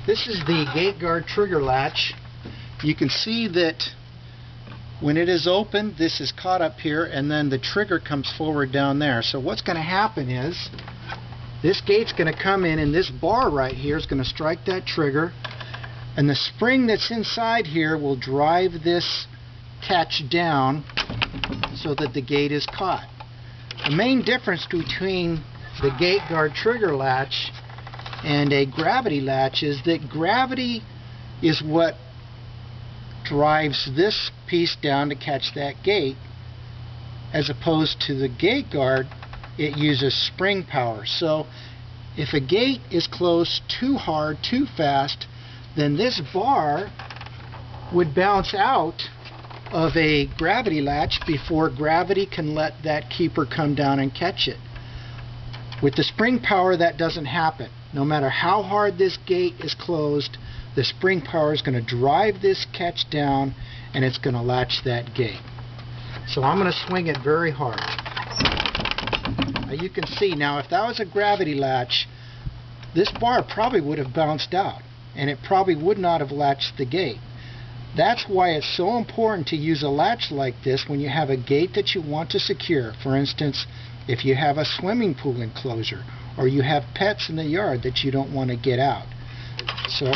This is the GateGard trigger latch. You can see that when it is opened, this is caught up here, and then the trigger comes forward down there. So what's going to happen is this gate's going to come in, and this bar right here is going to strike that trigger, and the spring that's inside here will drive this catch down so that the gate is caught. The main difference between the GateGard trigger latch and a gravity latch is that gravity is what drives this piece down to catch that gate, as opposed to the GateGard, it uses spring power. So if a gate is closed too hard, too fast, then this bar would bounce out of a gravity latch before gravity can let that keeper come down and catch it. With the spring power, that doesn't happen. No matter how hard this gate is closed, the spring power is going to drive this catch down, and it's going to latch that gate. So I'm going to swing it very hard. Now you can see, now if that was a gravity latch, this bar probably would have bounced out, and it probably would not have latched the gate. That's why it's so important to use a latch like this when you have a gate that you want to secure. For instance, if you have a swimming pool enclosure, or you have pets in the yard that you don't want to get out. So,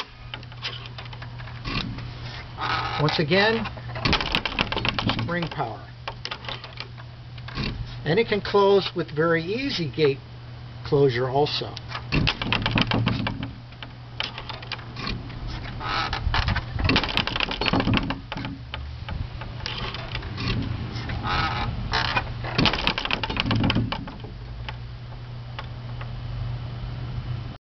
once again, spring power. And it can close with very easy gate closure also.